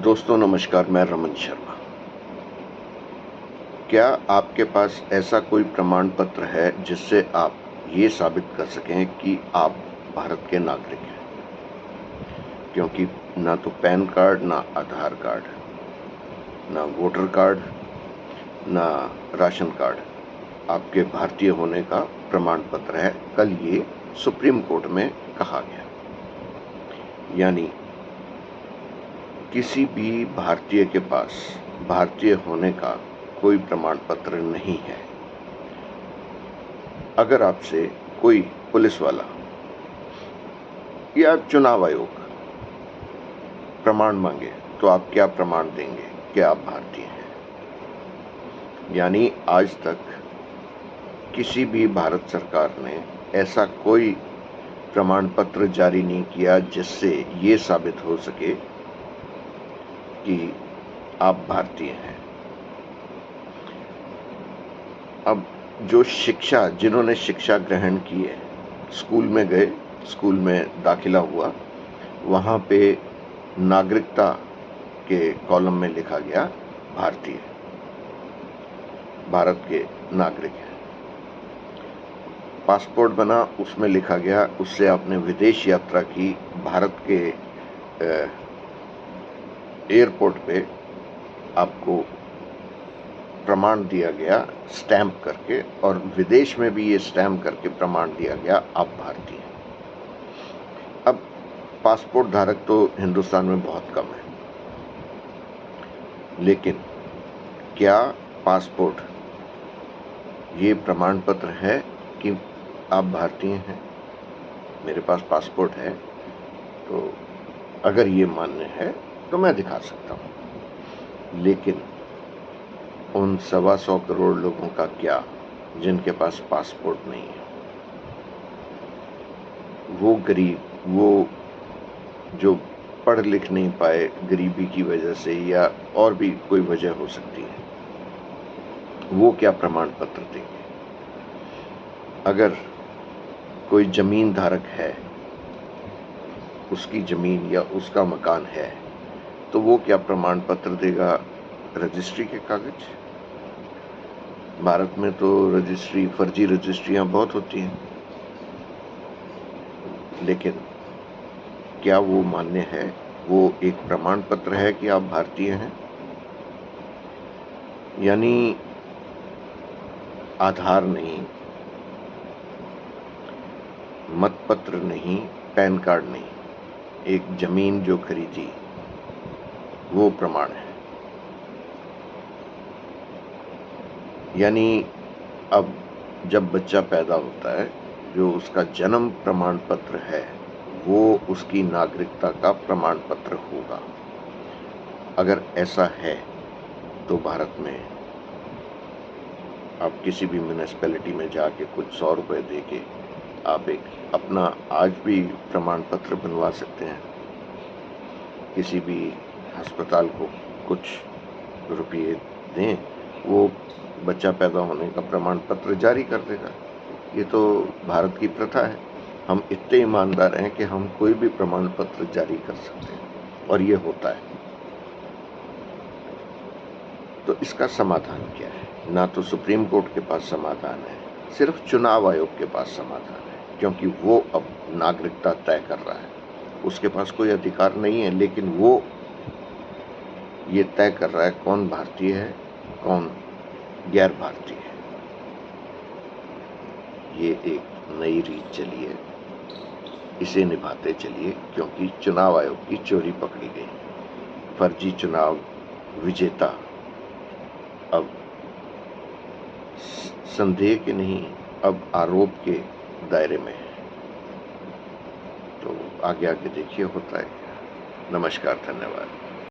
दोस्तों नमस्कार, मैं रमन शर्मा। क्या आपके पास ऐसा कोई प्रमाण पत्र है जिससे आप ये साबित कर सकें कि आप भारत के नागरिक हैं? क्योंकि ना तो पैन कार्ड, ना आधार कार्ड, ना वोटर कार्ड, ना राशन कार्ड आपके भारतीय होने का प्रमाण पत्र है। कल ये सुप्रीम कोर्ट में कहा गया। यानी किसी भी भारतीय के पास भारतीय होने का कोई प्रमाण पत्र नहीं है। अगर आपसे कोई पुलिस वाला या चुनाव आयोग प्रमाण मांगे तो आप क्या प्रमाण देंगे कि आप भारतीय हैं? यानी आज तक किसी भी भारत सरकार ने ऐसा कोई प्रमाण पत्र जारी नहीं किया जिससे ये साबित हो सके कि आप भारतीय हैं। अब जिन्होंने शिक्षा ग्रहण की है, स्कूल में गए, स्कूल में दाखिला हुआ, वहाँ पे नागरिकता के कॉलम में लिखा गया भारतीय, भारत के नागरिक हैं। पासपोर्ट बना, उसमें लिखा गया, उससे आपने विदेश यात्रा की, भारत के एयरपोर्ट पे आपको प्रमाण दिया गया स्टैंप करके, और विदेश में भी ये स्टैंप करके प्रमाण दिया गया आप भारतीय हैं। अब पासपोर्ट धारक तो हिंदुस्तान में बहुत कम है, लेकिन क्या पासपोर्ट ये प्रमाण पत्र है कि आप भारतीय हैं? मेरे पास पासपोर्ट है, तो अगर ये मान्य है तो मैं दिखा सकता हूँ। लेकिन उन 125 करोड़ लोगों का क्या जिनके पास पासपोर्ट नहीं है? वो गरीब, वो जो पढ़ लिख नहीं पाए गरीबी की वजह से, या और भी कोई वजह हो सकती है, वो क्या प्रमाण पत्र देंगे? अगर कोई जमीन धारक है, उसकी जमीन या उसका मकान है, तो वो क्या प्रमाण पत्र देगा? रजिस्ट्री के कागज? भारत में तो फर्जी रजिस्ट्रियां बहुत होती हैं, लेकिन क्या वो मान्य है? वो एक प्रमाण पत्र है कि आप भारतीय हैं? यानी आधार नहीं, मतपत्र नहीं, पैन कार्ड नहीं, एक जमीन जो खरीदी वो प्रमाण है। यानी अब जब बच्चा पैदा होता है, जो उसका जन्म प्रमाण पत्र है वो उसकी नागरिकता का प्रमाण पत्र होगा। अगर ऐसा है तो भारत में आप किसी भी म्यूनिसिपैलिटी में जाके कुछ 100 रुपए दे के आप एक अपना आज भी प्रमाण पत्र बनवा सकते हैं। किसी भी अस्पताल को कुछ रुपये दें, वो बच्चा पैदा होने का प्रमाण पत्र जारी कर देगा। ये तो भारत की प्रथा है। हम इतने ईमानदार हैं कि हम कोई भी प्रमाण पत्र जारी कर सकते हैं, और ये होता है। तो इसका समाधान क्या है? ना तो सुप्रीम कोर्ट के पास समाधान है, सिर्फ चुनाव आयोग के पास समाधान है, क्योंकि वो अब नागरिकता तय कर रहा है। उसके पास कोई अधिकार नहीं है, लेकिन वो ये तय कर रहा है कौन भारतीय है, कौन गैर भारतीय है। ये एक नई रीत चली है, इसे निभाते चलिए, क्योंकि चुनाव आयोग की चोरी पकड़ी गई। फर्जी चुनाव विजेता अब संदेह के नहीं, अब आरोप के दायरे में है। तो आगे आगे देखिए होता है। नमस्कार, धन्यवाद।